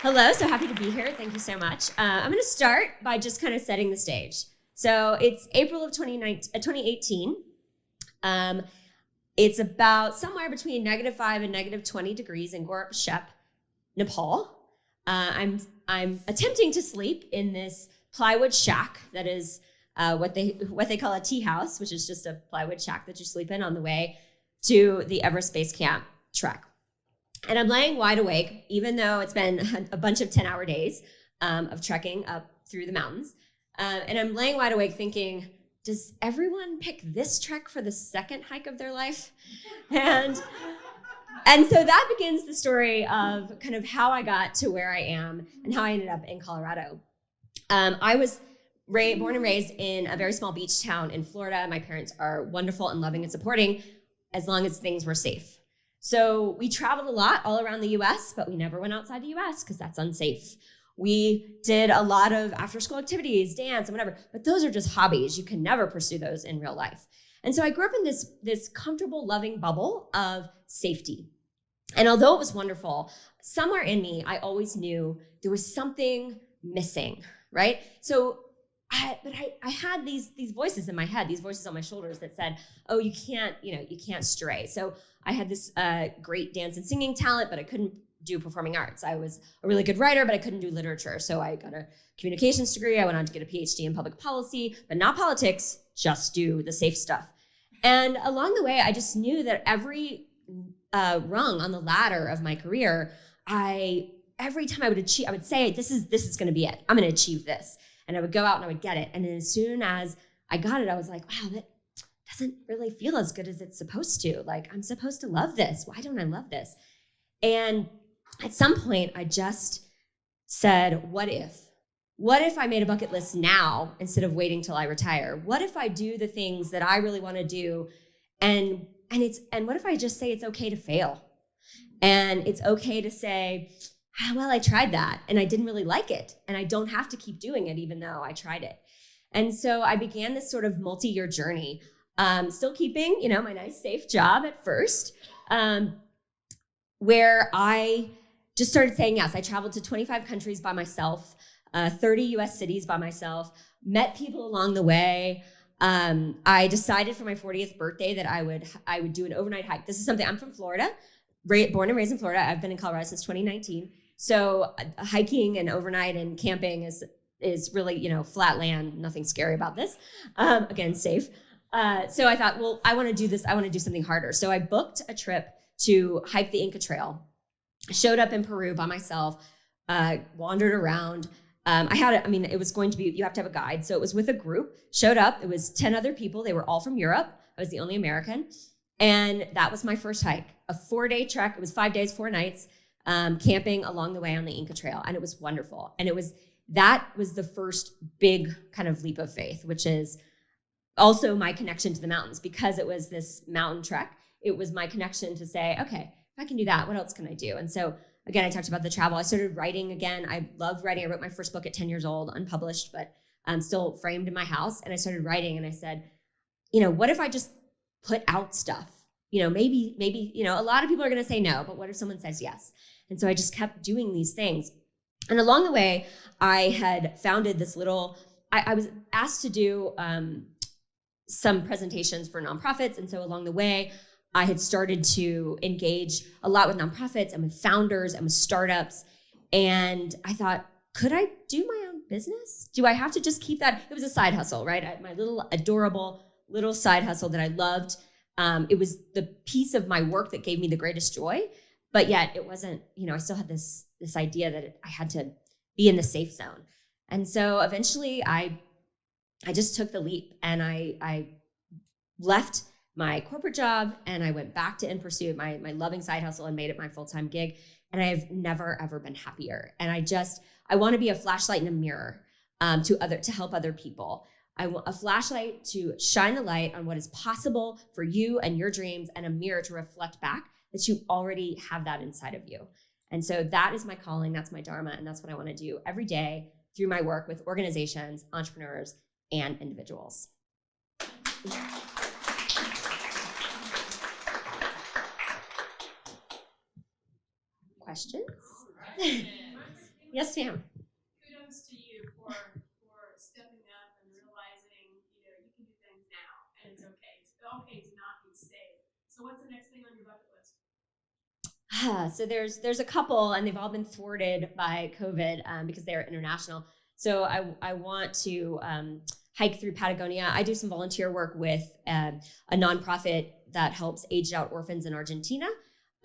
Hello, so happy to be here. Thank you so much. I'm going to start by just kind of setting the stage. So it's April of 2018. It's about somewhere between -5 and -20 degrees in Gorup Shep, Nepal. I'm attempting to sleep in this plywood shack that is what they call a tea house, which is just a plywood shack that you sleep in on the way to the Everest Base Camp trek. And I'm laying wide awake, even though it's been a bunch of 10-hour days of trekking up through the mountains. And I'm laying wide awake thinking, does everyone pick this trek for the second hike of their life? And so that begins the story of kind of how I got to where I am and how I ended up in Colorado. I was born and raised in a very small beach town in Florida. My parents are wonderful and loving and supporting as long as things were safe. So we traveled a lot all around the US, but we never went outside the US because that's unsafe. We did a lot of after-school activities, dance, and whatever, but those are just hobbies. You can never pursue those in real life. And so I grew up in this comfortable, loving bubble of safety. And although it was wonderful, somewhere in me, I always knew there was something missing, right? So I had these voices in my head, these voices on my shoulders that said, oh, you can't stray. So I had this great dance and singing talent, but I couldn't do performing arts. I was a really good writer, but I couldn't do literature. So I got a communications degree. I went on to get a PhD in public policy, but not politics, just do the safe stuff. And along the way, I just knew that every rung on the ladder of my career, every time I would say, this is going to be it. I'm going to achieve this. And I would go out and I would get it. And then as soon as I got it, I was like, wow, that doesn't really feel as good as it's supposed to. Like, I'm supposed to love this. Why don't I love this? And at some point, I just said, what if? What if I made a bucket list now instead of waiting till I retire? What if I do the things that I really want to do? And what if I just say it's okay to fail? And it's okay to say, well, I tried that and I didn't really like it. And I don't have to keep doing it even though I tried it. And so I began this sort of multi-year journey, still keeping, my nice safe job at first, where I just started saying yes. I traveled to 25 countries by myself, 30 US cities by myself, met people along the way. I decided for my 40th birthday that I would do an overnight hike. This is something, I'm from Florida, born and raised in Florida. I've been in Colorado since 2019. So hiking and overnight and camping is really, flat land, nothing scary about this. Again, safe. So I thought, well, I want to do this. I want to do something harder. So I booked a trip to hike the Inca Trail. I showed up in Peru by myself, wandered around. It was going to be, you have to have a guide. So it was with a group, showed up. It was 10 other people. They were all from Europe. I was the only American. And that was my first hike, a 4-day trek. It was 5 days, 4 nights. Camping along the way on the Inca Trail. And it was wonderful. And that was the first big kind of leap of faith, which is also my connection to the mountains. Because it was this mountain trek, it was my connection to say, okay, if I can do that, what else can I do? And so again, I talked about the travel. I started writing again. I loved writing. I wrote my first book at 10 years old, unpublished, but still framed in my house. And I started writing and I said, what if I just put out stuff? Maybe, a lot of people are going to say no, but what if someone says yes? And so I just kept doing these things. And along the way, I had founded this I was asked to do some presentations for nonprofits. And so along the way, I had started to engage a lot with nonprofits and with founders and with startups. And I thought, could I do my own business? Do I have to just keep that? It was a side hustle, right? My little adorable little side hustle that I loved. It was the piece of my work that gave me the greatest joy. But yet it wasn't, I still had this idea that I had to be in the safe zone. And so eventually I just took the leap and I left my corporate job and I went back to and pursued my loving side hustle and made it my full-time gig. And I've never, ever been happier. And I want to be a flashlight in a mirror to help other people. I want a flashlight to shine the light on what is possible for you and your dreams, and a mirror to reflect back that you already have that inside of you. And so that is my calling, that's my dharma, and that's what I want to do every day through my work with organizations, entrepreneurs, and individuals. Questions? Yes, ma'am. Kudos to you for stepping up and realizing, you can do things now, and it's okay. It's okay to not be safe. So what's the next thing on your bucket list? So there's a couple, and they've all been thwarted by COVID because they're international. So I want to hike through Patagonia. I do some volunteer work with a nonprofit that helps aged out orphans in Argentina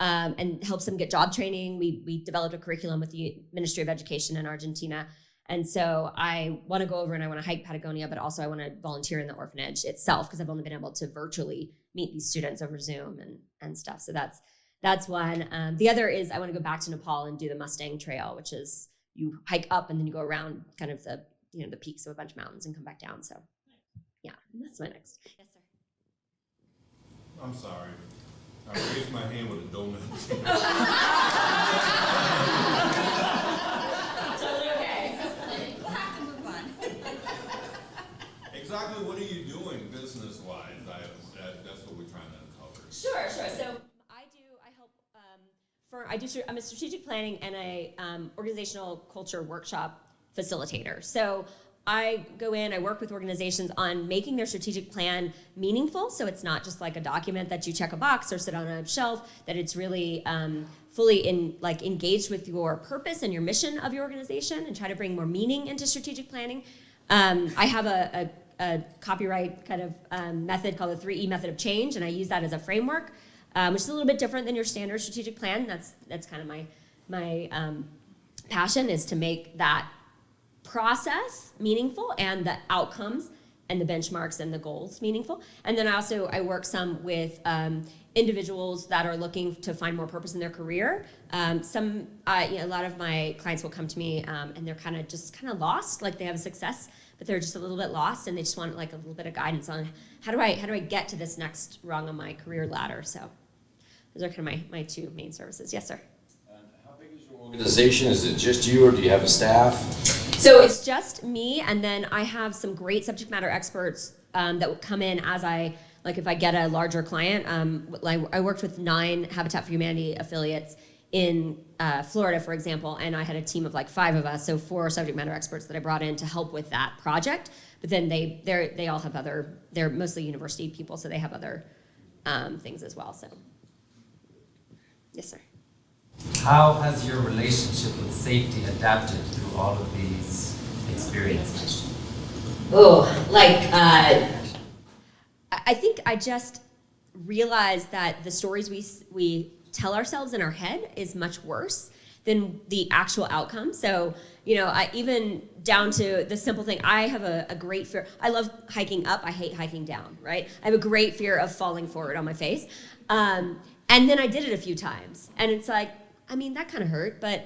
and helps them get job training. We developed a curriculum with the Ministry of Education in Argentina. And so I want to go over and I want to hike Patagonia, but also I want to volunteer in the orphanage itself because I've only been able to virtually meet these students over Zoom and stuff. So that's one. The other is I want to go back to Nepal and do the Mustang Trail, which is you hike up and then you go around kind of the the peaks of a bunch of mountains and come back down. So yeah, that's my next. Yes, sir. I'm sorry. I raised my hand with a donut. Totally okay. We'll have to move on. Exactly what are you doing business-wise? That's what we're trying to uncover. Sure. So I'm a strategic planning and a organizational culture workshop facilitator. So I go in, I work with organizations on making their strategic plan meaningful. So it's not just like a document that you check a box or sit on a shelf, that it's really fully engaged with your purpose and your mission of your organization and try to bring more meaning into strategic planning. I have a copyright kind of method called the 3E method of change, and I use that as a framework, which is a little bit different than your standard strategic plan. That's kind of my passion, is to make that process meaningful and the outcomes and the benchmarks and the goals meaningful. And then I work some with individuals that are looking to find more purpose in their career. A lot of my clients will come to me and they're kind of lost, like they have a success, but they're just a little bit lost and they just want like a little bit of guidance on how do I get to this next rung on my career ladder. So those are kind of my two main services. Yes, sir. How big is your organization? Is it just you or do you have a staff? So it's just me, and then I have some great subject matter experts that would come in as if I get a larger client. I worked with 9 Habitat for Humanity affiliates in Florida, for example, and I had a team of 5 of us, so 4 subject matter experts that I brought in to help with that project. But then they all have they're mostly university people, so they have other things as well. So, yes, sir. How has your relationship with safety adapted through all of these experiences? I think I just realized that the stories we tell ourselves in our head is much worse than the actual outcome. So, I even down to the simple thing, I have a great fear. I love hiking up. I hate hiking down, right? I have a great fear of falling forward on my face. And then I did it a few times. And it's like, that kind of hurt, but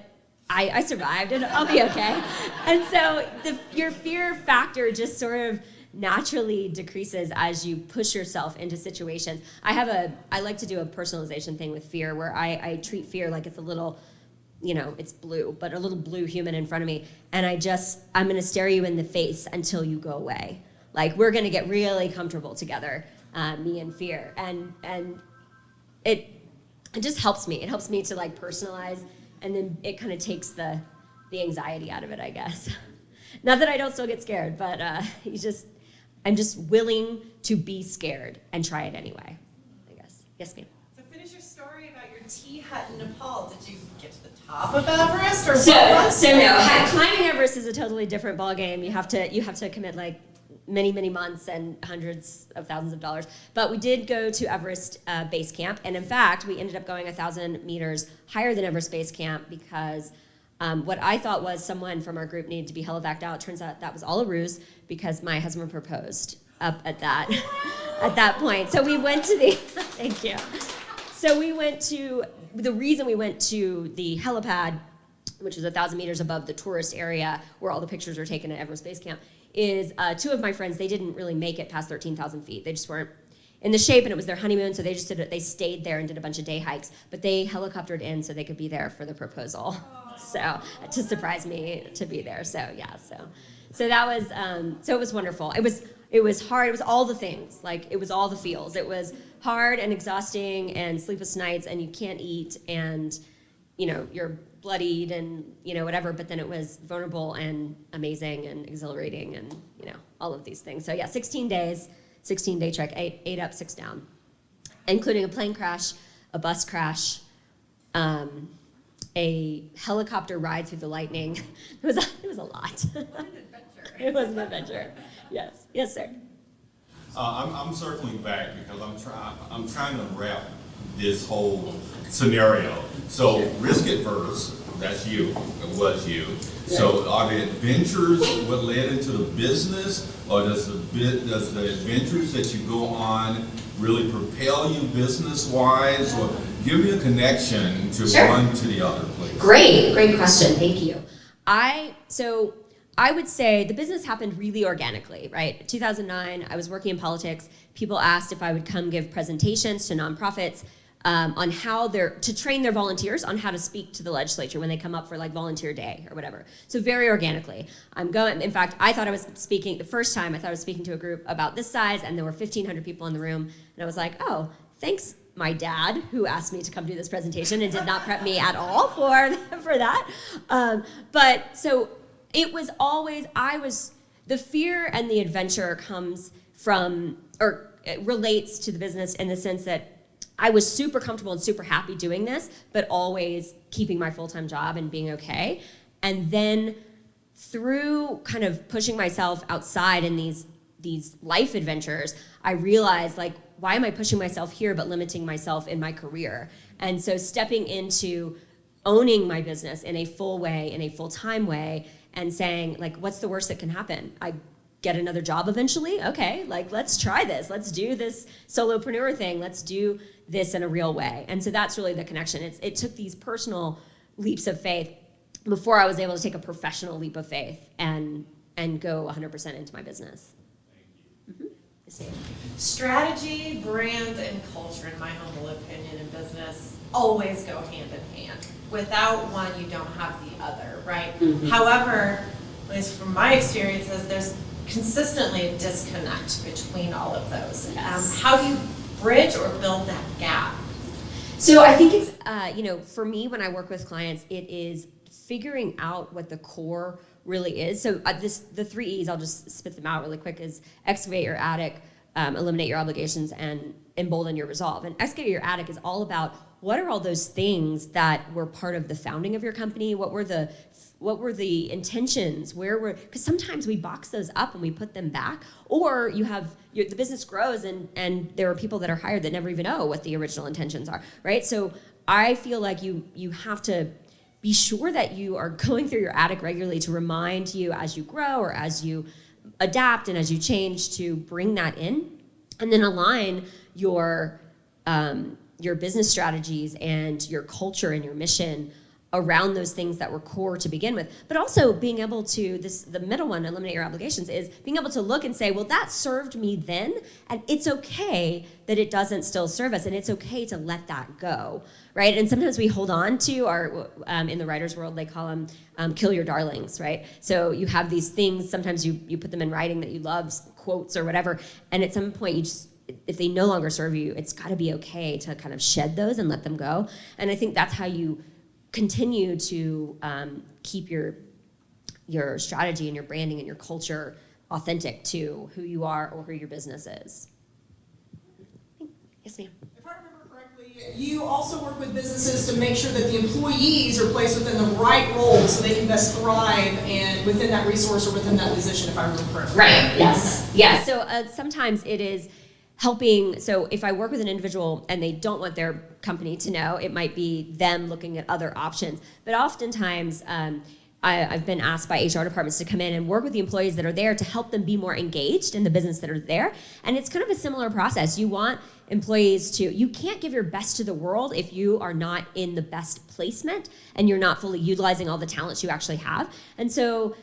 I survived and I'll be okay. And so your fear factor just sort of naturally decreases as you push yourself into situations. I like to do a personalization thing with fear where I treat fear like it's a little, it's blue, but a little blue human in front of me. And I'm going to stare you in the face until you go away. Like, we're going to get really comfortable together, me and fear. And it just helps me. It helps me to personalize, and then it kind of takes the anxiety out of it, I guess. Not that I don't still get scared, but I'm just willing to be scared and try it anyway, I guess. Yes, ma'am. So finish your story about your tea hut in Nepal. Did you get to the top of Everest, or so no? Climbing Everest is a totally different ballgame. You have to commit many months and hundreds of thousands of dollars. But we did go to Everest Base Camp, and in fact, we ended up going 1,000 meters higher than Everest Base Camp because what I thought was someone from our group needed to be helivaced out. Turns out that was all a ruse because my husband proposed up at that point. So we went to thank you. So the reason we went to the helipad, which is 1,000 meters above the tourist area where all the pictures are taken at Everest Base Camp, is 2 of my friends, they didn't really make it past 13,000 feet. They just weren't in the shape, and it was their honeymoon, so they stayed there and did a bunch of day hikes, but they helicoptered in so they could be there for the proposal. So, to surprise me to be there. So, yeah, so that was, so it was wonderful. It was hard. It was all the things. It was all the feels. It was hard and exhausting and sleepless nights, and you can't eat, and you're bloodied and, whatever, but then it was vulnerable and amazing and exhilarating and, all of these things. So yeah, 16 days, 16-day trek, 8 up, 6 down, including a plane crash, a bus crash, a helicopter ride through the lightning. It was a lot. It was an adventure. Yes, sir. I'm circling back because I'm trying to wrap this whole scenario. So risk adverse, that's you, it was you. So are the adventures what led into the business, or does the adventures that you go on really propel you business-wise, or give me a connection to one to the other, please? Great question. Thank you. I would say the business happened really organically, right? 2009, I was working in politics. People asked if I would come give presentations to nonprofits on how to train their volunteers on how to speak to the legislature when they come up for like volunteer day or whatever. So very organically. In fact, I thought I was speaking, the first time I thought I was speaking to a group about this size, and there were 1,500 people in the room, and I was like, oh, thanks, my dad, who asked me to come do this presentation and did not prep me at all for that. But so it was always, the fear and the adventure comes from, or it relates to the business in the sense that I was super comfortable and super happy doing this, but always keeping my full-time job and being okay. And then through kind of pushing myself outside in these life adventures, I realized, like, why am I pushing myself here but limiting myself in my career? And so stepping into owning my business in a full way, in a full-time way, and saying, like, what's the worst that can happen? I get another job eventually? Okay, like, let's try this. Let's do this solopreneur thing. Let's do this in a real way. And so that's really the connection. It took these personal leaps of faith before I was able to take a professional leap of faith and go 100% into my business. Mm-hmm. Strategy, brand, and culture, in my humble opinion, in business always go hand in hand. Without one, you don't have the other, right? Mm-hmm. However, at least from my experiences, there's consistently a disconnect between all of those. Yes. How do you bridge or build that gap? So I think it's, for me, when I work with clients, it is figuring out what the core really is. So the 3 E's, I'll just spit them out really quick, is excavate your attic, eliminate your obligations, and embolden your resolve. And excavate your attic is all about what are all those things that were part of the founding of your company? What were the intentions? Because sometimes we box those up and we put them back, or the business grows and there are people that are hired that never even know what the original intentions are, right? So I feel like you have to be sure that you are going through your attic regularly to remind you as you grow or as you adapt and as you change to bring that in, and then align your business strategies and your culture and your mission around those things that were core to begin with. But also being able to, the middle one, eliminate your obligations, is being able to look and say, well, that served me then, and it's okay that it doesn't still serve us, and it's okay to let that go, right? And sometimes we hold on to our, in the writer's world, they call them kill your darlings, right? So you have these things, sometimes you put them in writing that you love, quotes or whatever, and at some point you just, if they no longer serve you, it's gotta be okay to kind of shed those and let them go. And I think that's how you continue to keep your strategy and your branding and your culture authentic to who you are or who your business is. Yes, ma'am. If I remember correctly, you also work with businesses to make sure that the employees are placed within the right role so they can best thrive and within that resource or within that position, if I remember correctly. Right, yes. Yeah, so sometimes it is helping, so if I work with an individual and they don't want their company to know, it might be them looking at other options. But oftentimes, I've been asked by HR departments to come in and work with the employees that are there to help them be more engaged in the business that are there. And it's kind of a similar process. You want employees you can't give your best to the world if you are not in the best placement and you're not fully utilizing all the talents you actually have. And so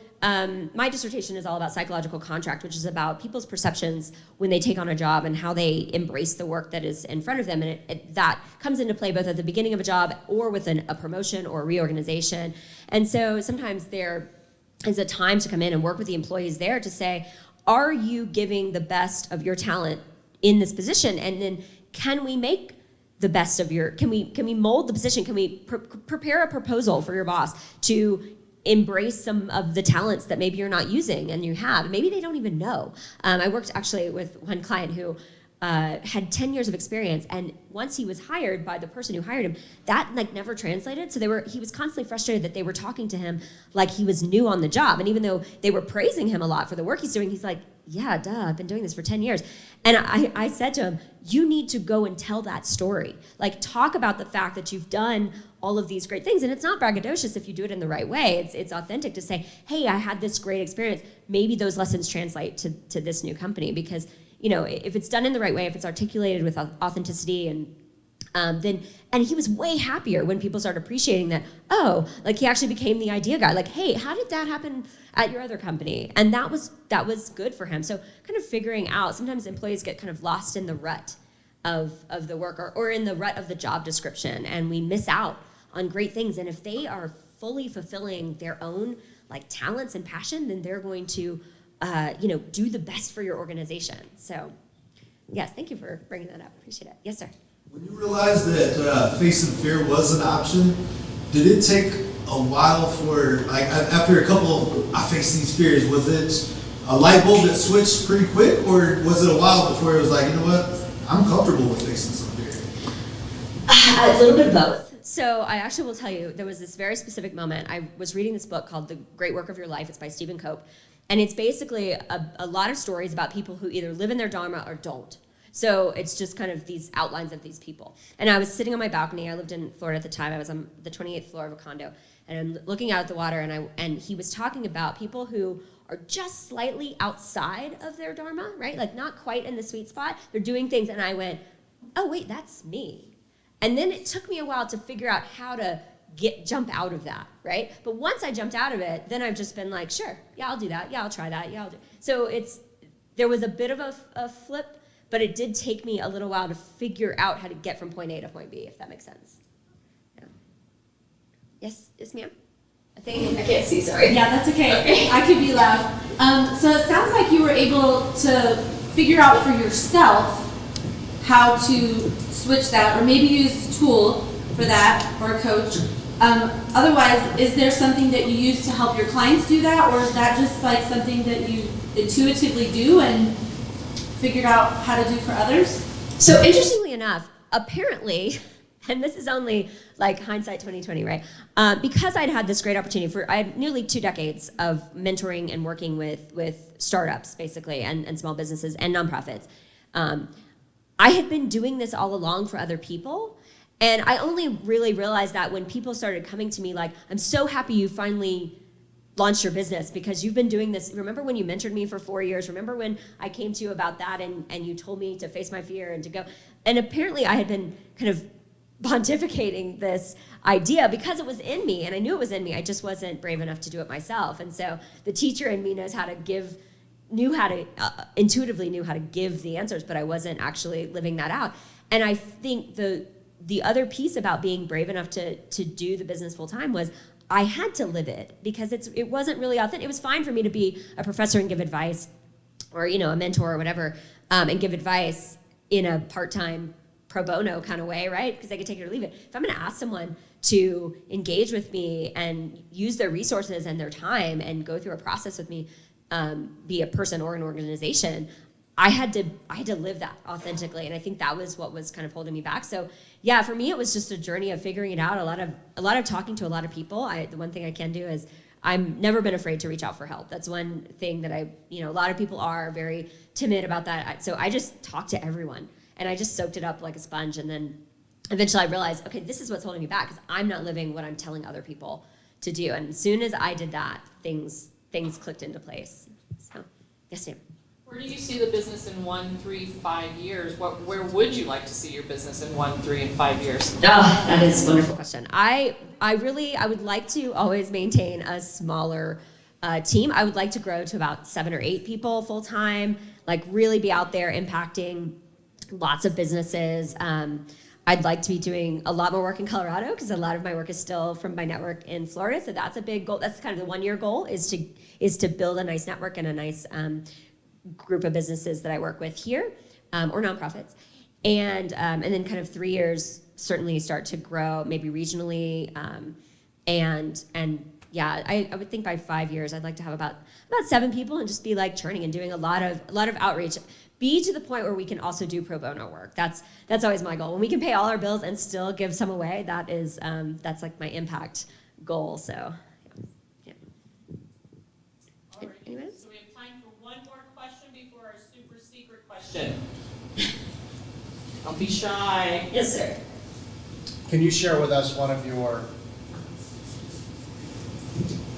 my dissertation is all about psychological contract, which is about people's perceptions when they take on a job and how they embrace the work that is in front of them. And that comes into play both at the beginning of a job or with a promotion or a reorganization. And so sometimes there is a time to come in and work with the employees there to say, are you giving the best of your talent in this position? And then can we make the best of your, can we mold the position? Can we prepare a proposal for your boss to embrace some of the talents that maybe you're not using and you have? Maybe they don't even know. I worked actually with one client who had 10 years of experience, and once he was hired by the person who hired him, that like never translated. So he was constantly frustrated that they were talking to him like he was new on the job. And even though they were praising him a lot for the work he's doing, he's like, yeah, duh, I've been doing this for 10 years. And I said to him, you need to go and tell that story. Like, talk about the fact that you've done all of these great things. And it's not braggadocious if you do it in the right way. It's authentic to say, hey, I had this great experience. Maybe those lessons translate to this new company, because if it's done in the right way, if it's articulated with authenticity, and he was way happier when people started appreciating that, oh, like he actually became the idea guy. Like, hey, how did that happen at your other company? And that was good for him. So kind of figuring out, sometimes employees get kind of lost in the rut of the work or in the rut of the job description, and we miss out on great things. And if they are fully fulfilling their own like talents and passion, then they're going to do the best for your organization. So, yes, thank you for bringing that up. Appreciate it. Yes, sir. When you realized that facing fear was an option, did it take a while for, like, after a couple of, I faced these fears, was it a light bulb that switched pretty quick, or was it a while before it was like, you know what, I'm comfortable with facing some fear? A little bit of both. So I actually will tell you, there was this very specific moment. I was reading this book called The Great Work of Your Life. It's by Stephen Cope. And it's basically a lot of stories about people who either live in their dharma or don't. So it's just kind of these outlines of these people. And I was sitting on my balcony. I lived in Florida at the time. I was on the 28th floor of a condo. And I'm looking out at the water, and he was talking about people who are just slightly outside of their dharma, right? Like not quite in the sweet spot. They're doing things, and I went, oh, wait, that's me. And then it took me a while to figure out how to jump out of that, right? But once I jumped out of it, then I've just been like, sure, yeah, I'll do that. Yeah, I'll try that. Yeah, I'll do. So there was a bit of a flip, but it did take me a little while to figure out how to get from point A to point B, if that makes sense. Yeah. Yes, ma'am? I can't see, sorry. Yeah, that's okay. I could be loud. So it sounds like you were able to figure out for yourself how to switch that, or maybe use a tool for that, or a coach. Otherwise, is there something that you use to help your clients do that, or is that just like something that you intuitively do and figured out how to do for others? So interestingly enough, apparently, and this is only like hindsight 2020, right? Because I'd had this great opportunity I had nearly 2 decades of mentoring and working with startups, basically, and small businesses and nonprofits. I had been doing this all along for other people. And I only really realized that when people started coming to me like, I'm so happy you finally launched your business because you've been doing this. Remember when you mentored me for 4 years? Remember when I came to you about that and you told me to face my fear and to go? And apparently I had been kind of pontificating this idea because it was in me, and I knew it was in me. I just wasn't brave enough to do it myself. And so the teacher in me intuitively knew how to give the answers, but I wasn't actually living that out. And I think the other piece about being brave enough to do the business full time was I had to live it, because it wasn't really authentic. It was fine for me to be a professor and give advice, or a mentor or whatever, and give advice in a part-time pro bono kind of way, right? Because I could take it or leave it. If I'm going to ask someone to engage with me and use their resources and their time and go through a process with me, be a person or an organization, I had to live that authentically, and I think that was what was kind of holding me back. So yeah, for me it was just a journey of figuring it out. A lot of talking to a lot of people. The one thing I can do is I've never been afraid to reach out for help. That's one thing that a lot of people are very timid about that. So I just talked to everyone, and I just soaked it up like a sponge, and then eventually I realized, okay, this is what's holding me back, because I'm not living what I'm telling other people to do. And as soon as I did that, things clicked into place. So yes, Sam. Where do you see the business in 1, 3, 5 years? Where would you like to see your business in 1, 3, and 5 years? Oh, that is a wonderful question. I would like to always maintain a smaller team. I would like to grow to about 7 or 8 people full time, like really be out there impacting lots of businesses. I'd like to be doing a lot more work in Colorado, because a lot of my work is still from my network in Florida. So that's a big goal. That's kind of the 1-year goal, is to build a nice network and a nice group of businesses that I work with here, or nonprofits. and then kind of 3 years certainly start to grow, maybe regionally, and yeah, I would think by 5 years I'd like to have about 7 people and just be like churning and doing a lot of outreach. Be to the point where we can also do pro bono work. That's always my goal. When we can pay all our bills and still give some away, that's like my impact goal. So, yeah. All right. Anybody else? So we have time for one more question before our super secret question. Don't be shy. Yes, sir. Can you share with us one of your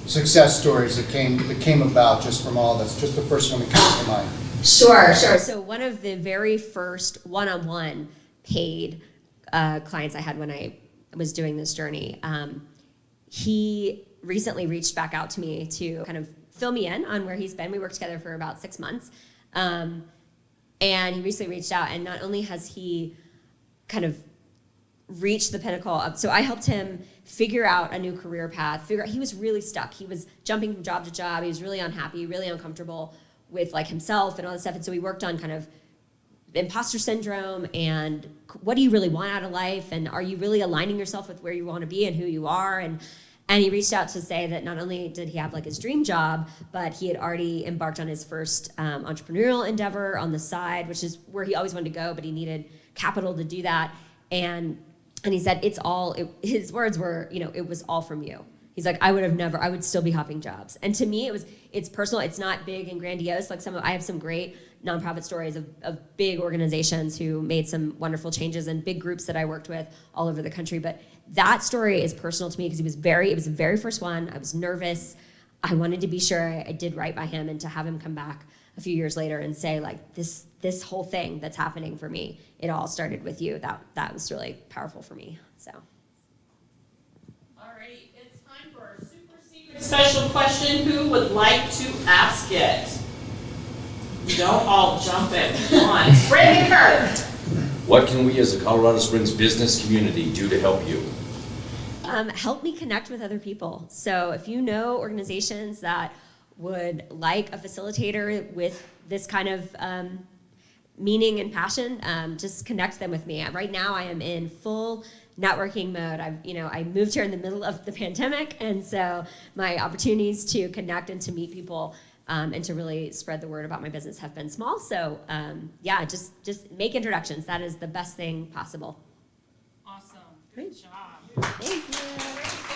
success stories that came about just from all this? Just the first one that comes to mind. Sure. So one of the very first one-on-one paid clients I had when I was doing this journey, he recently reached back out to me to kind of fill me in on where he's been. We worked together for about 6 months. And he recently reached out, and not only has he kind of reached the pinnacle of, so I helped him figure out a new career path, he was really stuck. He was jumping from job to job. He was really unhappy, really uncomfortable with like himself and all this stuff. And so we worked on kind of imposter syndrome and what do you really want out of life? And are you really aligning yourself with where you want to be and who you are? And he reached out to say that not only did he have like his dream job, but he had already embarked on his first entrepreneurial endeavor on the side, which is where he always wanted to go, but he needed capital to do that. And he said, his words were, it was all from you. He's like, I would still be hopping jobs. And to me, it's personal. It's not big and grandiose. Like I have some great nonprofit stories of big organizations who made some wonderful changes and big groups that I worked with all over the country. But that story is personal to me because it was the very first one. I was nervous. I wanted to be sure I did right by him, and to have him come back a few years later and say like, this whole thing that's happening for me, it all started with you. That was really powerful for me. So. Alrighty, it's time for our super secret special question. Who would like to ask it? Don't all jump at once. Bring it first. What can we as a Colorado Springs business community do to help you? Help me connect with other people. So if you know organizations that would like a facilitator with this kind of meaning and passion, just connect them with me. Right now I am in full networking mode. I moved here in the middle of the pandemic, and so my opportunities to connect and to meet people and to really spread the word about my business have been small. So just make introductions. That is the best thing possible. Awesome. Great. Good job. Thank you.